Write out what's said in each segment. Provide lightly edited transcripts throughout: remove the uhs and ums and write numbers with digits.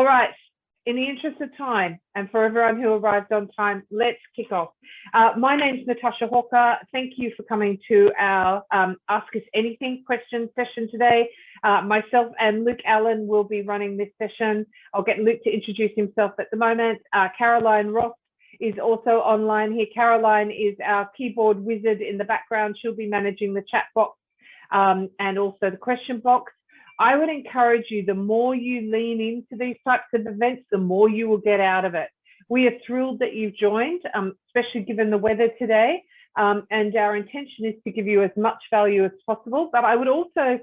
All right. In the interest of time, and for everyone who arrived on time, let's kick off. My name's Natasha Hawker. Thank you for coming to our Ask Us Anything question session today. Myself and Luke Allen will be running this session. I'll get Luke to introduce himself at the moment. Caroline Ross is also online here. Caroline is our keyboard wizard in the background. She'll be managing the chat box and also the question box. I would encourage you, the more you lean into these types of events, the more you will get out of it. We are thrilled that you've joined, especially given the weather today. And our intention is to give you as much value as possible. But I would also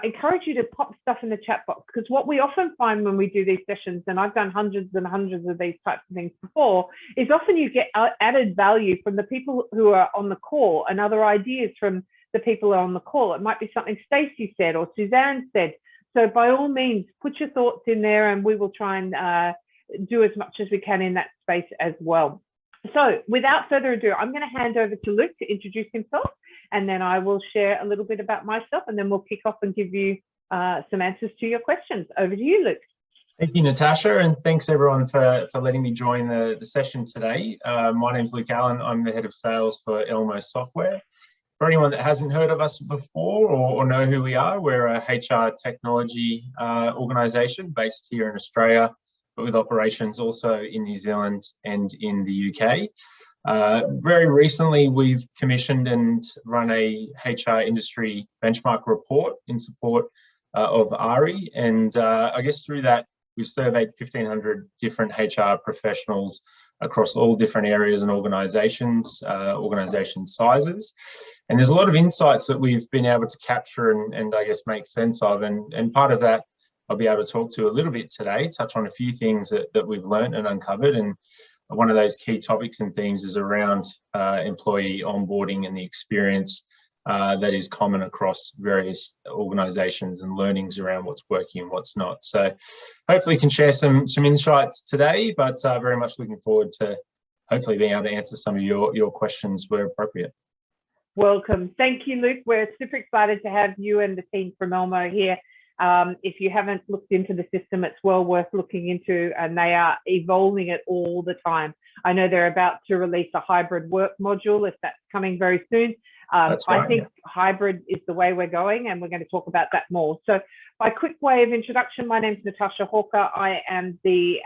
encourage you to pop stuff in the chat box, because what we often find when we do these sessions, and I've done hundreds and hundreds of these types of things before, is often you get added value from the people who are on the call and other ideas from the people are on the call. It might be something Stacey said or Suzanne said. So by all means, put your thoughts in there and we will try and do as much as we can in that space as well. So without further ado, I'm going to hand over to Luke to introduce himself, and then I will share a little bit about myself, and then we'll kick off and give you some answers to your questions. Over to you, Luke. Thank you, Natasha, and thanks everyone for letting me join the session today. My name's Luke Allen. I'm the head of sales for ELMO Software. For anyone that hasn't heard of us before or know who we are, we're a HR technology organisation based here in Australia, but with operations also in New Zealand and in the UK. Very recently, we've commissioned and run a HR industry benchmark report in support of ARI, and I guess through that, we've surveyed 1,500 different HR professionals across all different areas and organisations, organisation sizes. And there's a lot of insights that we've been able to capture and I guess make sense of. And part of that I'll be able to talk to a little bit today, touch on a few things that we've learned and uncovered. And one of those key topics and themes is around employee onboarding and the experience that is common across various organisations and learnings around what's working and what's not. So hopefully can share some insights today, but very much looking forward to hopefully being able to answer some of your questions where appropriate. Welcome. Thank you, Luke. We're super excited to have you and the team from ELMO here. If you haven't looked into the system, it's well worth looking into, and they are evolving it all the time. I know they're about to release a hybrid work module, if that's coming very soon. Right, I think hybrid is the way we're going, and we're going to talk about that more. So by quick way of introduction, my name is Natasha Hawker. I am the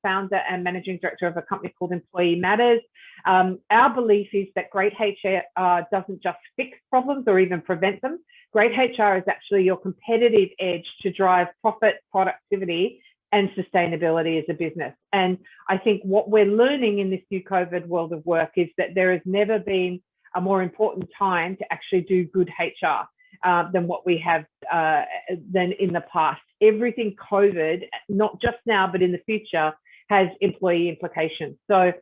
founder and managing director of a company called Employee Matters. Our belief is that great HR doesn't just fix problems or even prevent them. Great HR is actually your competitive edge to drive profit, productivity, and sustainability as a business. And I think what we're learning in this new COVID world of work is that there has never been a more important time to actually do good HR than what we have than in the past. Everything COVID, not just now, but in the future, has employee implications. So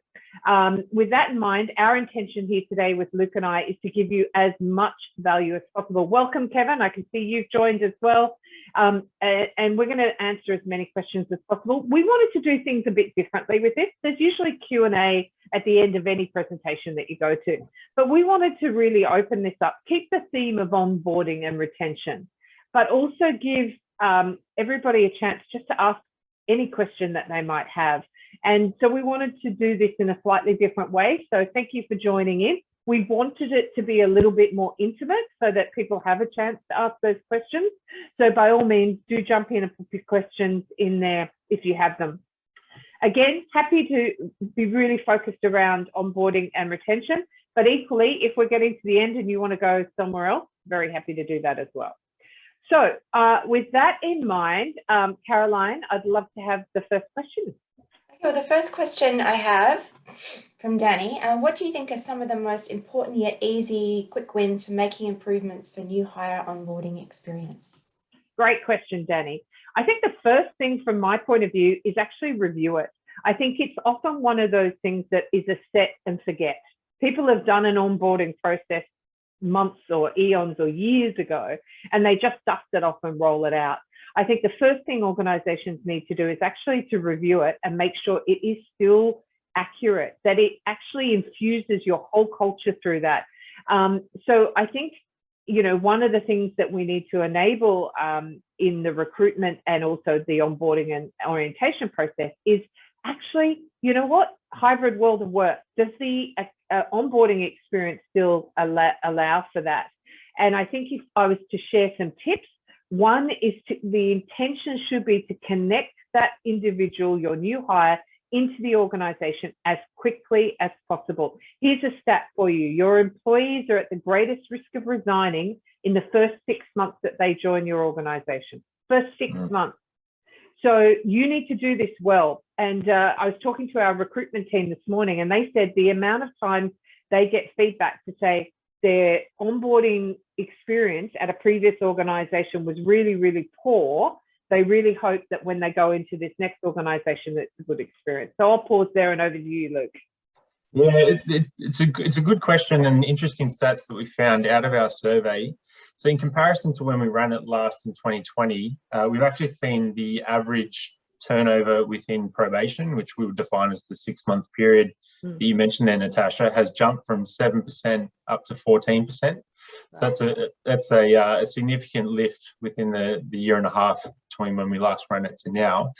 with that in mind, our intention here today with Luke and I is to give you as much value as possible. Welcome, Kevin. I can see you've joined as well. And we're going to answer as many questions as possible. We wanted to do things a bit differently with this. There's usually Q&A at the end of any presentation that you go to, but we wanted to really open this up, keep the theme of onboarding and retention, but also give everybody a chance just to ask any question that they might have. And so we wanted to do this in a slightly different way. So thank you for joining in. We wanted it to be a little bit more intimate so that people have a chance to ask those questions. So by all means, do jump in and put your questions in there if you have them. Again, happy to be really focused around onboarding and retention, but equally, if we're getting to the end and you want to go somewhere else, very happy to do that as well. So with that in mind, Caroline, I'd love to have the first question. Okay, well, the first question I have from Danny, what do you think are some of the most important yet easy quick wins for making improvements for new hire onboarding experience? Great question, Danny. I think the first thing from my point of view is actually review it. I think it's often one of those things that is a set and forget. People have done an onboarding process months or eons or years ago, and they just dust it off and roll it out. I think the first thing organizations need to do is actually to review it and make sure it is still accurate, that it actually infuses your whole culture through that. So I think you know, one of the things that we need to enable in the recruitment and also the onboarding and orientation process is actually, you know what, hybrid world of work. Does the onboarding experience still allow for that? And I think if I was to share some tips, one is the intention should be to connect that individual, your new hire, into the organization as quickly as possible. Here's a stat for you. Your employees are at the greatest risk of resigning in the first 6 months that they join your organization. First 6 months. So you need to do this well. And I was talking to our recruitment team this morning, and they said the amount of times they get feedback to say their onboarding experience at a previous organization was really, really poor. They really hope that when they go into this next organization, it's a good experience. So I'll pause there and over to you, Luke. Yeah, it's a good question and interesting stats that we found out of our survey. So in comparison to when we ran it last in 2020, we've actually seen the average turnover within probation, which we would define as the 6-month period that you mentioned there, Natasha, has jumped from 7% up to 14%. So that's a significant lift within the year and a half between when we last ran it to now.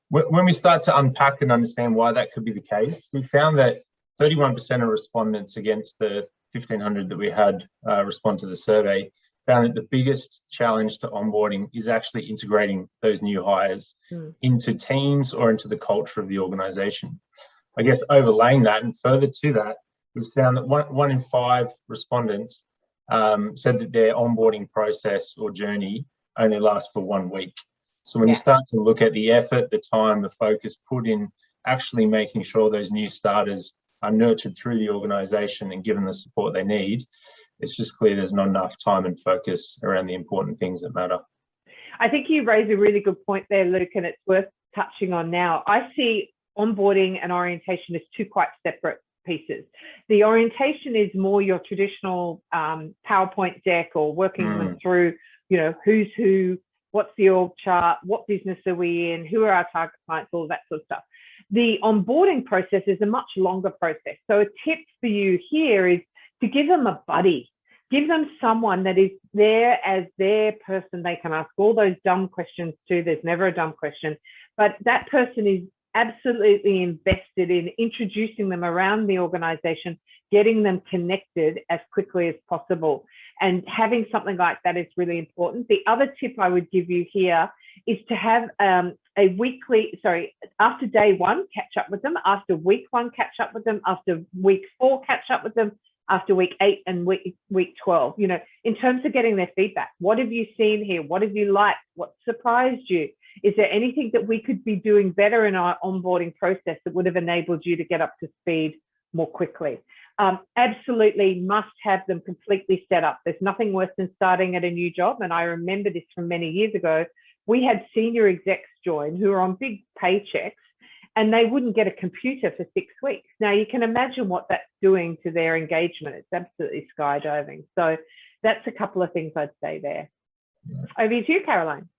When we start to unpack and understand why that could be the case, we found that 31% of respondents against the 1,500 that we had respond to the survey found that the biggest challenge to onboarding is actually integrating those new hires into teams or into the culture of the organisation. I guess overlaying that and further to that, we've found that one in 5 respondents said that their onboarding process or journey only lasts for 1 week. So when you start to look at the effort, the time, the focus put in actually making sure those new starters are nurtured through the organisation and given the support they need, it's just clear there's not enough time and focus around the important things that matter. I think you raise a really good point there, Luke, and it's worth touching on now. I see onboarding and orientation as 2 quite separate pieces. The orientation is more your traditional PowerPoint deck or working them through, you know, who's who, what's the org chart, what business are we in, who are our target clients, all that sort of stuff. The onboarding process is a much longer process. So a tip for you here is to give them a buddy. Give them someone that is there as their person they can ask all those dumb questions to. There's never a dumb question, but that person is absolutely invested in introducing them around the organization, getting them connected as quickly as possible. And having something like that is really important. The other tip I would give you here is to have after day 1, catch up with them, after week 1, catch up with them, after week 4, catch up with them, after week 8 and week 12, you know, in terms of getting their feedback. What have you seen here? What have you liked? What surprised you? Is there anything that we could be doing better in our onboarding process that would have enabled you to get up to speed more quickly? Absolutely must have them completely set up. There's nothing worse than starting at a new job. And I remember this from many years ago. We had senior execs join who were on big paychecks, and they wouldn't get a computer for 6 weeks. Now you can imagine what that's doing to their engagement. It's absolutely skydiving. So that's a couple of things I'd say there. Over to you, Caroline.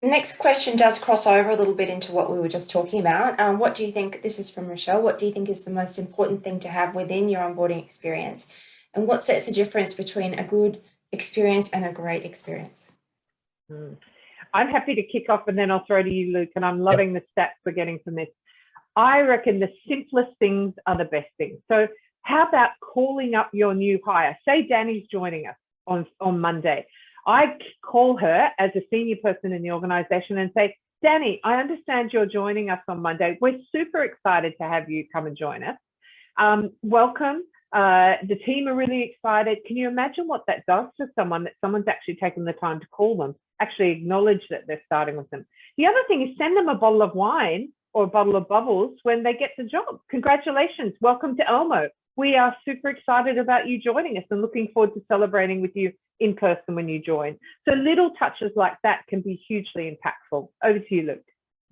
The next question does cross over a little bit into what we were just talking about. What do you think, this is from Rochelle, what do you think is the most important thing to have within your onboarding experience? And what sets the difference between a good experience and a great experience? I'm happy to kick off and then I'll throw to you, Luke, and I'm loving the stats we're getting from this. I reckon the simplest things are the best things. So how about calling up your new hire? Say Danny's joining us on Monday. I call her as a senior person in the organization and say, Danny, I understand you're joining us on Monday. We're super excited to have you come and join us. Welcome. The team are really excited. Can you imagine what that does to someone, that someone's actually taken the time to call them, actually acknowledge that they're starting with them? The other thing is send them a bottle of wine or a bottle of bubbles when they get the job. Congratulations. Welcome to ELMO. We are super excited about you joining us and looking forward to celebrating with you in person when you join. So little touches like that can be hugely impactful. Over to you, Luke.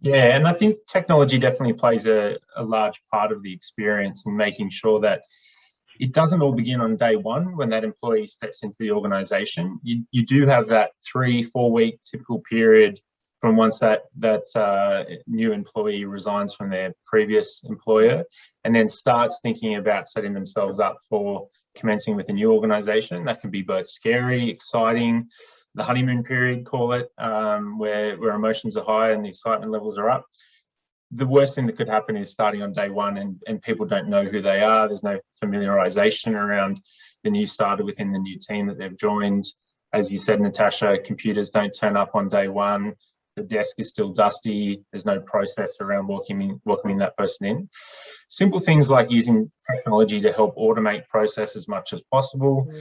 Yeah, and I think technology definitely plays a large part of the experience in making sure that it doesn't all begin on day 1 when that employee steps into the organisation. You do have that 3-4 week typical period from once that new employee resigns from their previous employer and then starts thinking about setting themselves up for commencing with a new organisation. That can be both scary, exciting, the honeymoon period, call it, where emotions are high and the excitement levels are up. The worst thing that could happen is starting on day one and people don't know who they are. There's no familiarisation around the new starter within the new team that they've joined. As you said, Natasha, computers don't turn up on day one. The desk is still dusty. There's no process around welcoming that person in. Simple things like using technology to help automate process as much as possible.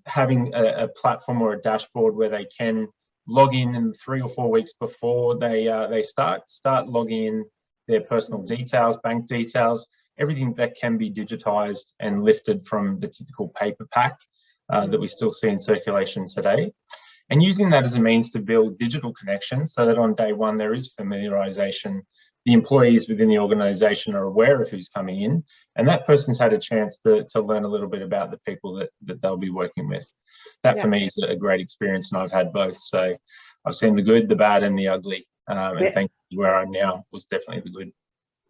Having a platform or a dashboard where they can log in 3 or 4 weeks before they start logging in their personal details, bank details, everything that can be digitized and lifted from the typical paper pack that we still see in circulation today. And using that as a means to build digital connections so that on day one there is familiarization. The employees within the organisation are aware of who's coming in, and that person's had a chance to learn a little bit about the people that they'll be working with. That for me is a great experience, and I've had both. So I've seen the good, the bad, and the ugly. And thank you, where I'm now was definitely the good.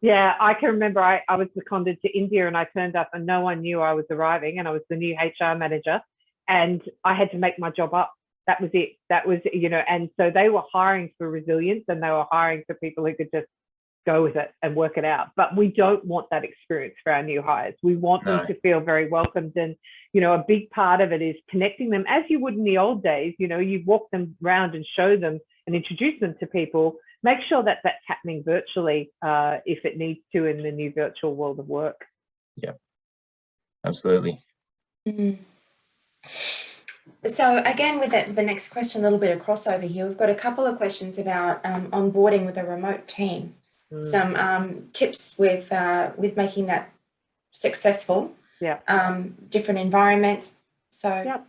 Yeah, I can remember I was seconded to India and I turned up and no one knew I was arriving, and I was the new HR manager and I had to make my job up. That was it. That was, and so they were hiring for resilience and they were hiring for people who could just go with it and work it out. But we don't want that experience for our new hires. We want them to feel very welcomed. And, a big part of it is connecting them as you would in the old days. You walk them around and show them and introduce them to people. Make sure that that's happening virtually if it needs to in the new virtual world of work. Yeah, absolutely. Mm-hmm. So again, with the next question, a little bit of crossover here. We've got a couple of questions about onboarding with a remote team. Some tips with making that successful. Yeah. Different environment. So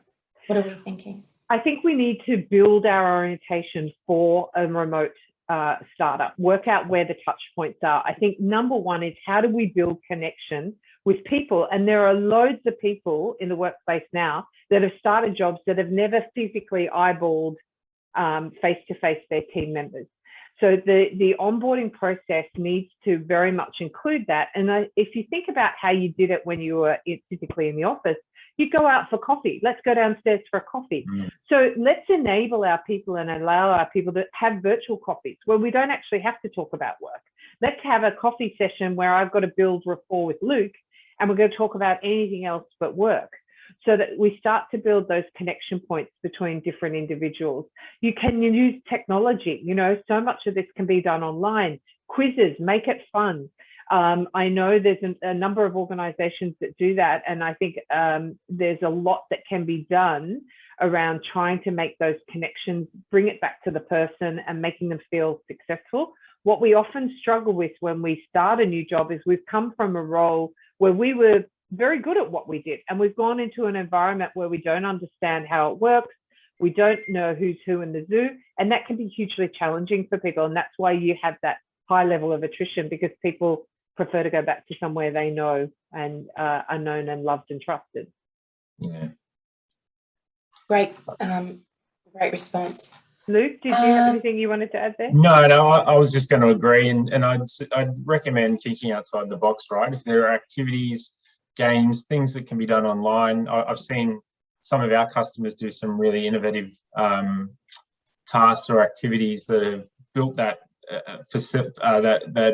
what are we thinking? I think we need to build our orientation for a remote startup, work out where the touch points are. I think number one is how do we build connection with people? And there are loads of people in the workplace now that have started jobs that have never physically eyeballed face-to-face their team members. So the onboarding process needs to very much include that. And if you think about how you did it when you were physically in the office, you go out for coffee. Let's go downstairs for a coffee. So let's enable our people and allow our people to have virtual coffees where we don't actually have to talk about work. Let's have a coffee session where I've got to build rapport with Luke and we're going to talk about anything else but work, so that we start to build those connection points between different individuals. You can use technology, so much of this can be done online. Quizzes, make it fun. I know there's a number of organizations that do that, and I think there's a lot that can be done around trying to make those connections, bring it back to the person and making them feel successful. What we often struggle with when we start a new job is we've come from a role where we were very good at what we did, and we've gone into an environment where we don't understand how it works. We don't know who's who in the zoo, and that can be hugely challenging for people. And that's why you have that high level of attrition, because people prefer to go back to somewhere they know and are known and loved and trusted. Yeah. Great response. Luke, did you have anything you wanted to add there? No, I was just going to agree, and I'd recommend thinking outside the box, right? If there are activities, games, things that can be done online. I've seen some of our customers do some really innovative tasks or activities that have built that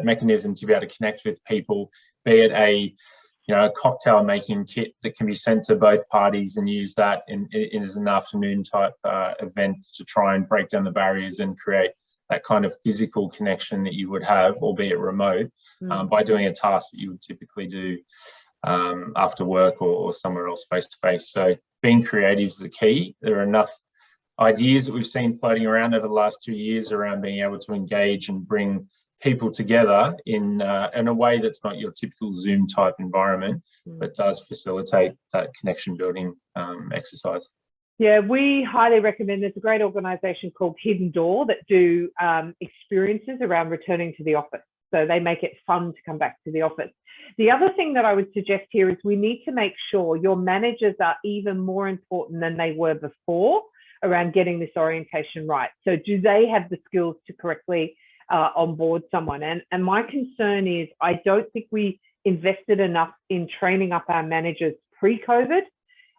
mechanism to be able to connect with people, be it a cocktail making kit that can be sent to both parties and use that as an afternoon type event to try and break down the barriers and create that kind of physical connection that you would have, albeit remote, by doing a task that you would typically do after work or somewhere else face to face. So being creative is the key. There are enough ideas that we've seen floating around over the last 2 years around being able to engage and bring people together in a way that's not your typical Zoom type environment, but does facilitate that connection building exercise. Yeah, we highly recommend. There's a great organisation called Hidden Door that do experiences around returning to the office. So they make it fun to come back to the office. The other thing that I would suggest here is we need to make sure your managers are even more important than they were before around getting this orientation right. So do they have the skills to correctly onboard someone? And my concern is I don't think we invested enough in training up our managers pre-COVID.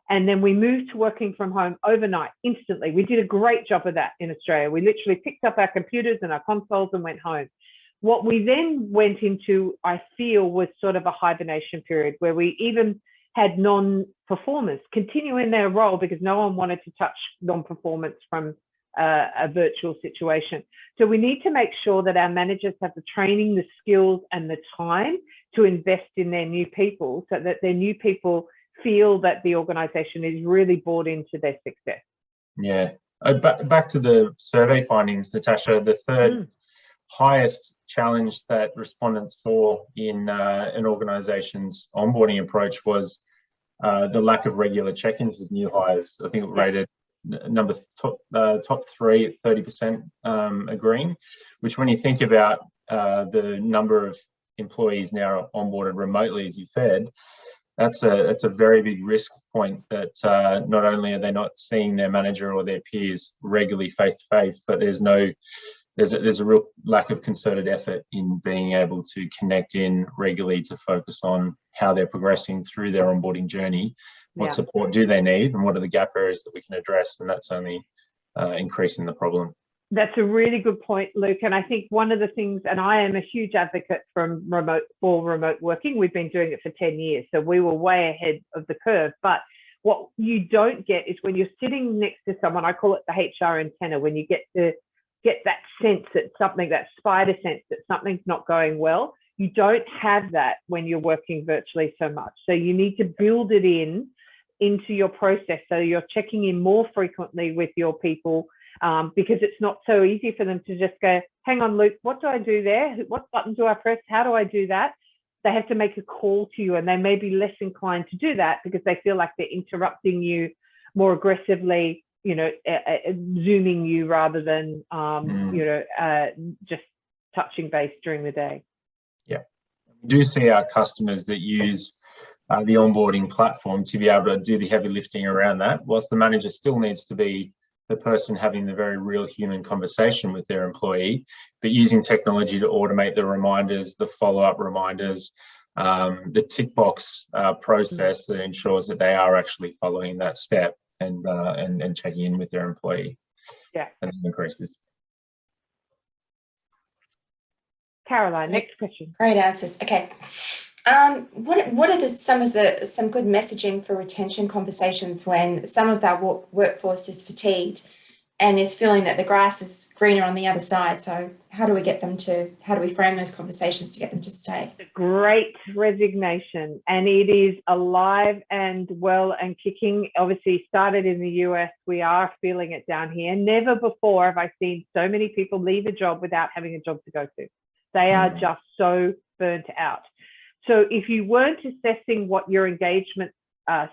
And then we moved to working from home overnight, instantly. We did a great job of that in Australia. We literally picked up our computers and our consoles and went home. What we then went into, I feel, was sort of a hibernation period where we even had non-performers continue in their role because no one wanted to touch non-performance from a virtual situation. So we need to make sure that our managers have the training, the skills, and the time to invest in their new people so that their new people feel that the organization is really bought into their success. Yeah. Back to the survey findings, Natasha, the third highest challenge that respondents saw in an organization's onboarding approach was the lack of regular check-ins with new hires. I think it rated top three at 30% agreeing, which when you think about the number of employees now onboarded remotely, as you said, that's a very big risk point that not only are they not seeing their manager or their peers regularly face to face, but there's a real lack of concerted effort in being able to connect in regularly to focus on how they're progressing through their onboarding journey. What support do they need, and what are the gap areas that we can address? And that's only increasing the problem. That's a really good point, Luke. And I think one of the things, and I am a huge advocate for remote working. We've been doing it for 10 years, so we were way ahead of the curve. But what you don't get is when you're sitting next to someone, I call it the HR antenna, when you get that sense that something, that spider sense that something's not going well. You don't have that when you're working virtually so much. So you need to build it into your process. So you're checking in more frequently with your people, because it's not so easy for them to just go, hang on, Luke, what do I do there? What button do I press? How do I do that? They have to make a call to you, and they may be less inclined to do that because they feel like they're interrupting you more aggressively, zooming you rather than, just touching base during the day. Yeah, we do see our customers that use the onboarding platform to be able to do the heavy lifting around that, whilst the manager still needs to be the person having the very real human conversation with their employee, but using technology to automate the reminders, the follow-up reminders, the tick box process that ensures that they are actually following that step and checking in with their employee. Yeah, and it increases. Caroline, next question. Great answers. Okay. What are some good messaging for retention conversations when some of our workforce is fatigued and is feeling that the grass is greener on the other side? So how do we frame those conversations to get them to stay? Great resignation, and it is alive and well and kicking. Obviously started in the US. We are feeling it down here. Never before have I seen so many people leave a job without having a job to go to. They are just so burnt out. So if you weren't assessing what your engagement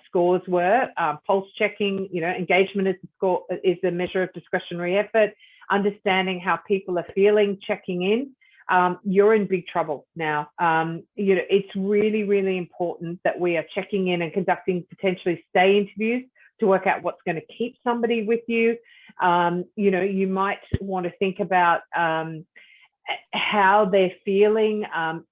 scores were, pulse checking, engagement is a measure of discretionary effort, understanding how people are feeling, checking in, you're in big trouble now. It's really, really important that we are checking in and conducting potentially stay interviews to work out what's going to keep somebody with you. You might want to think about how they're feeling,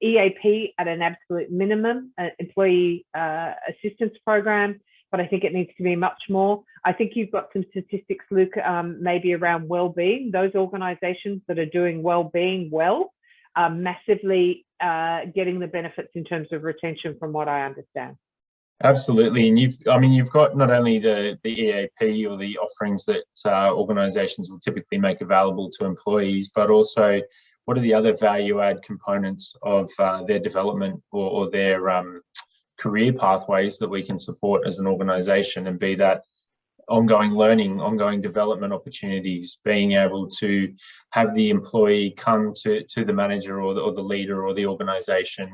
EAP at an absolute minimum, employee assistance program, but I think it needs to be much more. I think you've got some statistics, Luke, maybe around well-being. Those organizations that are doing well-being well are massively getting the benefits in terms of retention, from what I understand. Absolutely, and you've got not only the EAP or the offerings that organisations will typically make available to employees, but also what are the other value-add components of their development or their career pathways that we can support as an organisation, and be that ongoing learning, ongoing development opportunities, being able to have the employee come to the manager or the leader or the organisation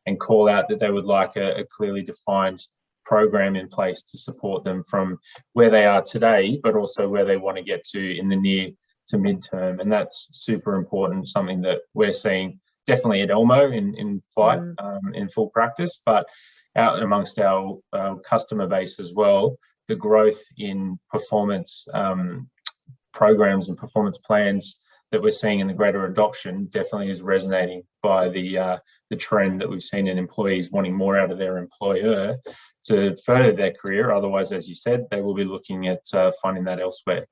and call out that they would like a clearly defined program in place to support them from where they are today, but also where they want to get to in the near to midterm. And that's super important, something that we're seeing definitely at ELMO in flight, in full practice, but out amongst our customer base as well. The growth in performance programs and performance plans that we're seeing in the greater adoption definitely is resonating by the trend that we've seen in employees wanting more out of their employer to further their career. Otherwise, as you said, they will be looking at finding that elsewhere.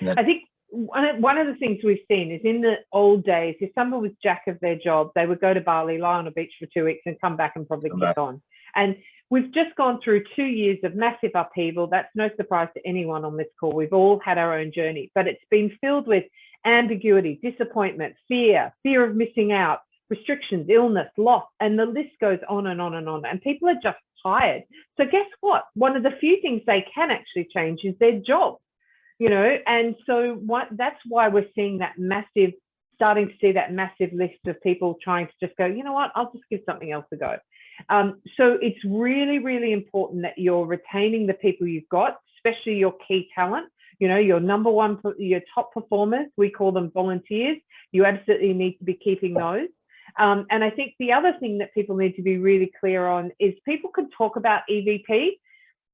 I think one of the things we've seen is in the old days, if someone was jack of their job, they would go to Bali, lie on a beach for 2 weeks and come back and probably kick on. And we've just gone through 2 years of massive upheaval. That's no surprise to anyone on this call. We've all had our own journey, but it's been filled with ambiguity, disappointment, fear of missing out, restrictions, illness, loss, and the list goes on and on and on. And people are just tired. So guess what? One of the few things they can actually change is their job. And so that's why we're seeing starting to see that massive list of people trying to just go, you know what, I'll just give something else a go. So it's really, really important that you're retaining the people you've got, especially your key talent, your number one, your top performers, we call them volunteers. You absolutely need to be keeping those. And I think the other thing that people need to be really clear on is people can talk about EVP,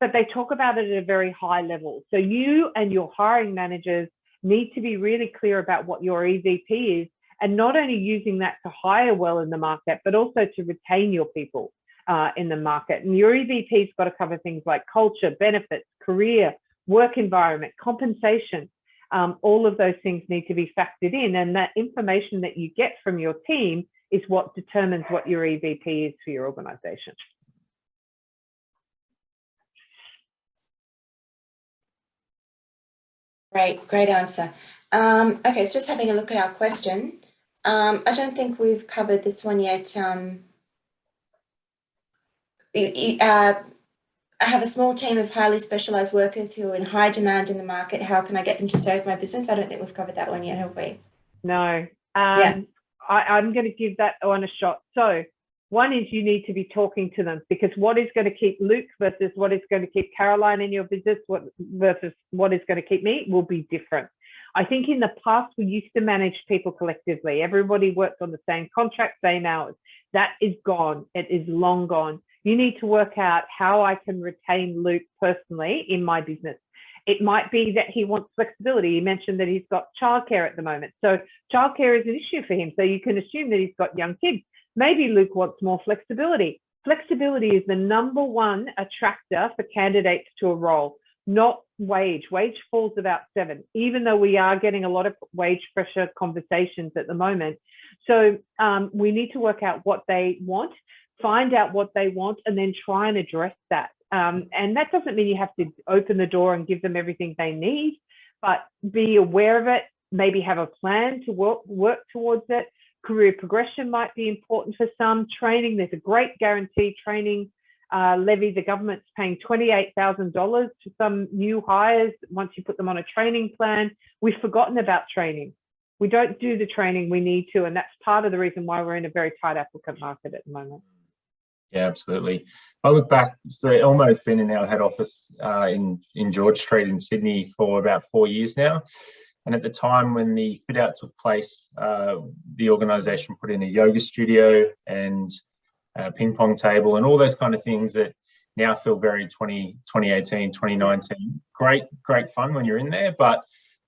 but they talk about it at a very high level. So you and your hiring managers need to be really clear about what your EVP is, and not only using that to hire well in the market, but also to retain your people in the market. And your EVP's got to cover things like culture, benefits, career, work environment, compensation. All of those things need to be factored in, and that information that you get from your team is what determines what your EVP is for your organization. Great answer. Okay, so just having a look at our question. I don't think we've covered this one yet. I have a small team of highly specialized workers who are in high demand in the market. How can I get them to stay with my business? I don't think we've covered that one yet, have we? No. I'm going to give that one a shot. So one is you need to be talking to them, because what is going to keep Luke versus what is going to keep Caroline in your business versus what is going to keep me will be different. I think in the past, we used to manage people collectively. Everybody worked on the same contract, same hours. That is gone. It is long gone. You need to work out how I can retain Luke personally in my business. It might be that he wants flexibility. You mentioned that he's got childcare at the moment. So childcare is an issue for him. So you can assume that he's got young kids. Maybe Luke wants more flexibility. Flexibility is the number one attractor for candidates to a role, not wage. Wage falls about 7, even though we are getting a lot of wage pressure conversations at the moment. So we need to work out what they want, find out what they want, and then try and address that. And that doesn't mean you have to open the door and give them everything they need, but be aware of it, maybe have a plan to work towards it. Career progression might be important for some. Training, there's a great guaranteed training levy. The government's paying $28,000 to some new hires once you put them on a training plan. We've forgotten about training. We don't do the training we need to, and that's part of the reason why we're in a very tight applicant market at the moment. Yeah, absolutely. I look back, so ELMO's been in our head office in George Street in Sydney for about 4 years now. And at the time when the fit out took place, the organisation put in a yoga studio and a ping pong table and all those kind of things that now feel very 2018, 2019. Great fun when you're in there, but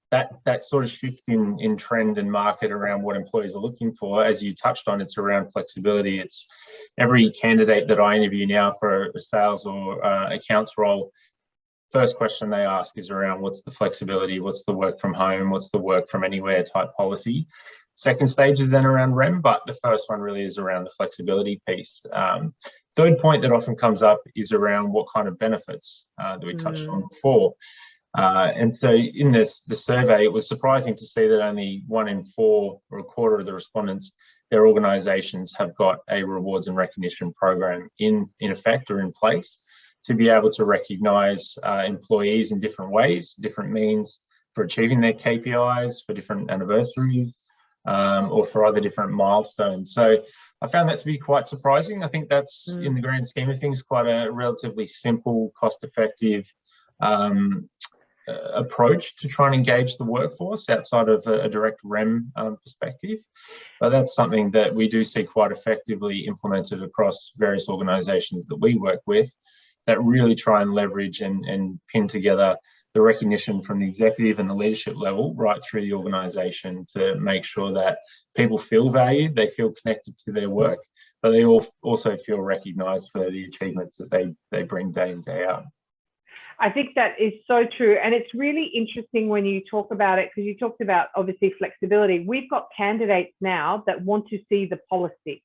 that sort of shift in trend and market around what employees are looking for, as you touched on, it's around flexibility. It's every candidate that I interview now for a sales or accounts role, first question they ask is around what's the flexibility, what's the work from home, what's the work from anywhere type policy. Second stage is then around REM, but the first one really is around the flexibility piece. Third point that often comes up is around what kind of benefits that we touched on before. And so in the survey, it was surprising to see that only 1 in 4 or a quarter of the respondents, their organisations have got a rewards and recognition program in effect or in place to be able to recognise employees in different ways, different means for achieving their KPIs, for different anniversaries, or for other different milestones. So I found that to be quite surprising. I think that's, in the grand scheme of things, quite a relatively simple, cost-effective approach to try and engage the workforce outside of a direct REM perspective. But that's something that we do see quite effectively implemented across various organisations that we work with, that really try and leverage and pin together the recognition from the executive and the leadership level right through the organisation to make sure that people feel valued, they feel connected to their work, but they also feel recognised for the achievements that they bring day in, day out. I think that is so true. And it's really interesting when you talk about it, because you talked about obviously flexibility. We've got candidates now that want to see the policy.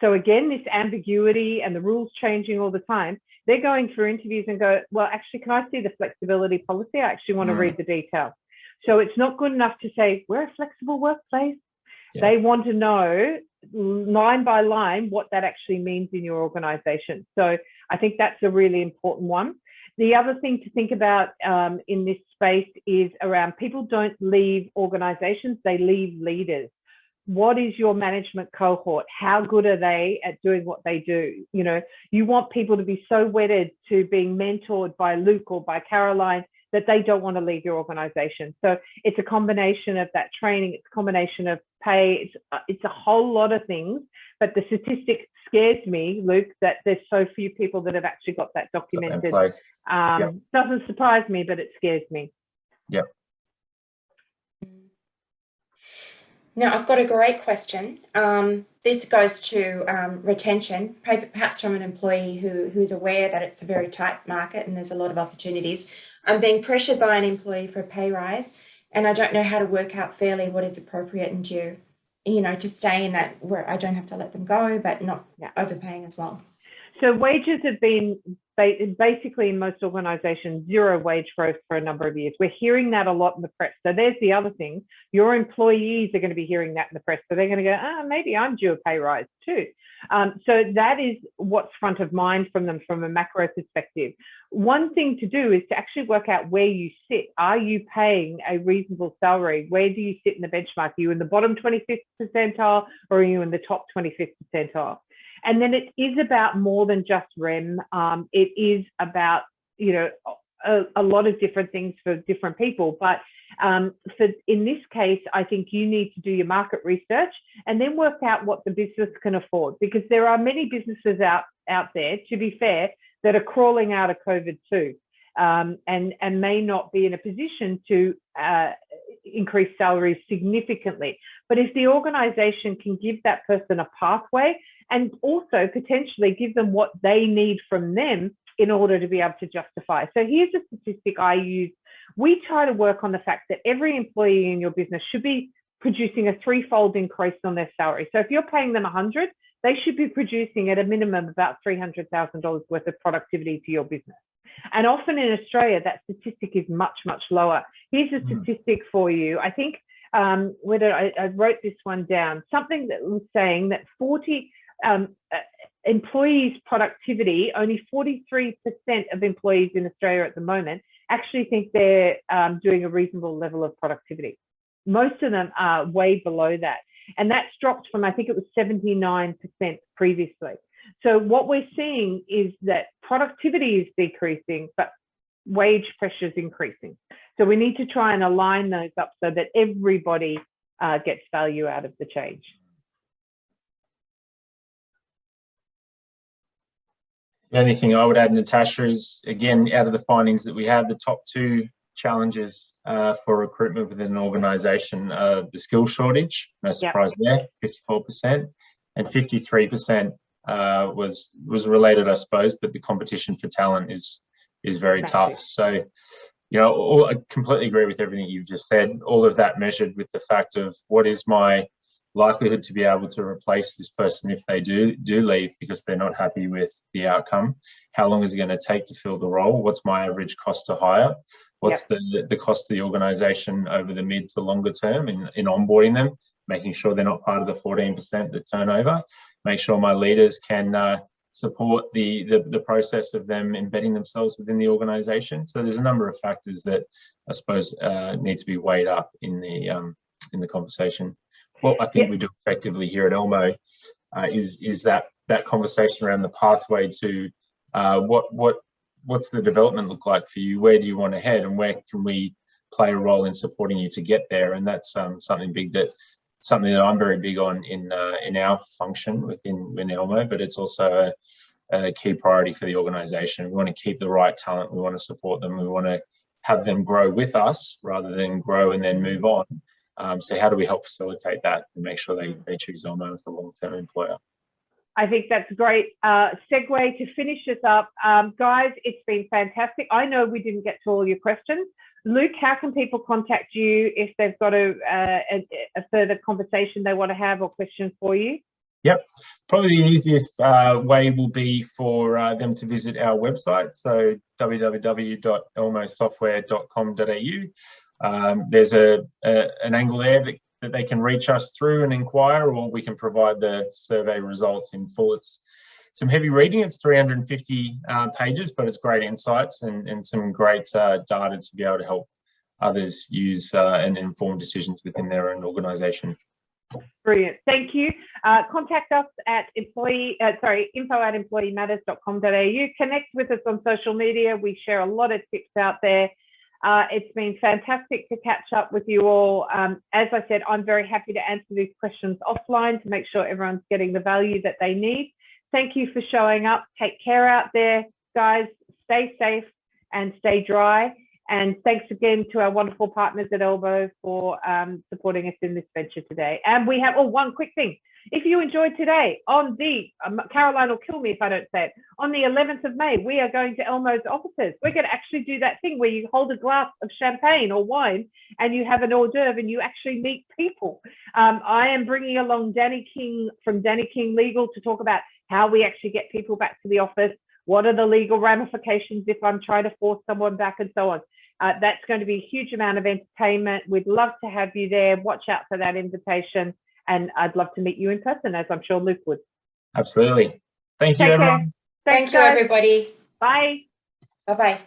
So again, this ambiguity and the rules changing all the time, they're going through interviews and go, well, actually, can I see the flexibility policy? I actually want to read the details. So it's not good enough to say, we're a flexible workplace. Yeah. They want to know line by line what that actually means in your organization. So I think that's a really important one. The other thing to think about in this space is around people don't leave organizations, they leave leaders. What is your management cohort? How good are they at doing what they do? You know, you want people to be so wedded to being mentored by Luke or by Caroline that they don't want to leave your organization. So it's a combination of that training, it's a combination of pay, it's a whole lot of things. But the statistic scares me, Luke, that there's so few people that have actually got that documented. Yep. Doesn't surprise me, but it scares me. Yep. Now, I've got a great question. This goes to retention, perhaps from an employee who's aware that it's a very tight market and there's a lot of opportunities. I'm being pressured by an employee for a pay rise, and I don't know how to work out fairly what is appropriate and due, you know, to stay in that where I don't have to let them go, but not overpaying as well. So wages have been basically in most organizations, zero wage growth for a number of years. We're hearing that a lot in the press. So there's the other thing. Your employees are going to be hearing that in the press. So they're going to go, maybe I'm due a pay rise too. So that is what's front of mind from them from a macro perspective. One thing to do is to actually work out where you sit. Are you paying a reasonable salary? Where do you sit in the benchmark? Are you in the bottom 25th percentile or are you in the top 25th percentile? And then it is about more than just REM. It is about, you know, a lot of different things for different people. But in this case, I think you need to do your market research and then work out what the business can afford, because there are many businesses out there, to be fair, that are crawling out of COVID too, and may not be in a position to increase salaries significantly. But if the organization can give that person a pathway and also potentially give them what they need from them in order to be able to justify. So here's a statistic I use. We try to work on the fact that every employee in your business should be producing a threefold increase on their salary. So if you're paying them 100, they should be producing at a minimum about $300,000 worth of productivity to your business. And often in Australia, that statistic is much, much lower. Here's a statistic for you. I think whether I wrote this one down, something that was saying that 40 employees' productivity, only 43% of employees in Australia at the moment actually think they're doing a reasonable level of productivity. Most of them are way below that. And that's dropped from, I think it was 79% previously. So what we're seeing is that productivity is decreasing, but wage pressure is increasing. So we need to try and align those up so that everybody gets value out of the change. The only thing I would add, Natasha, is, again, out of the findings that we had, the top two challenges for recruitment within an organisation, the skill shortage, no surprise there, 54%, and 53% was related, I suppose, but the competition for talent is very tough. So, you know, I completely agree with everything you've just said. All of that measured with the fact of what is my likelihood to be able to replace this person if they do leave because they're not happy with the outcome. How long is it going to take to fill the role? What's my average cost to hire? What's the cost of the organisation over the mid to longer term in onboarding them, making sure they're not part of the 14% that turnover, make sure my leaders can support the process of them embedding themselves within the organisation. So there's a number of factors that I suppose need to be weighed up in the conversation. What I think we do effectively here at ELMO is that conversation around the pathway to what's the development look like for you? Where do you want to head, and where can we play a role in supporting you to get there? And that's something that I'm very big on in our function within ELMO, but it's also a key priority for the organisation. We want to keep the right talent. We want to support them. We want to have them grow with us rather than grow and then move on. So how do we help facilitate that and make sure they choose ELMO as a long-term employer? I think that's a great segue to finish this up. Guys, it's been fantastic. I know we didn't get to all your questions. Luke, how can people contact you if they've got a further conversation they want to have or questions for you? Yep, probably the easiest way will be for them to visit our website, so www.elmosoftware.com.au. There's an angle there that they can reach us through and inquire, or we can provide the survey results in full. It's some heavy reading, it's 350 pages, but it's great insights and some great data to be able to help others use and inform decisions within their own organisation. Brilliant. Thank you. Contact us at info@employeematters.com.au. Connect with us on social media. We share a lot of tips out there. It's been fantastic to catch up with you all. As I said, I'm very happy to answer these questions offline to make sure everyone's getting the value that they need. Thank you for showing up. Take care out there, guys. Stay safe and stay dry. And thanks again to our wonderful partners at ELMO for supporting us in this venture today. And we have, one quick thing. If you enjoyed today, on the, Caroline will kill me if I don't say it, on the 11th of May, we are going to ELMO's offices. We're going to actually do that thing where you hold a glass of champagne or wine and you have an hors d'oeuvre and you actually meet people. I am bringing along Danny King from Danny King Legal to talk about how we actually get people back to the office. What are the legal ramifications if I'm trying to force someone back and so on. That's going to be a huge amount of entertainment. We'd love to have you there. Watch out for that invitation. And I'd love to meet you in person, as I'm sure Luke would. Absolutely. Thank you, everyone. Thank you, everybody. Bye. Bye-bye.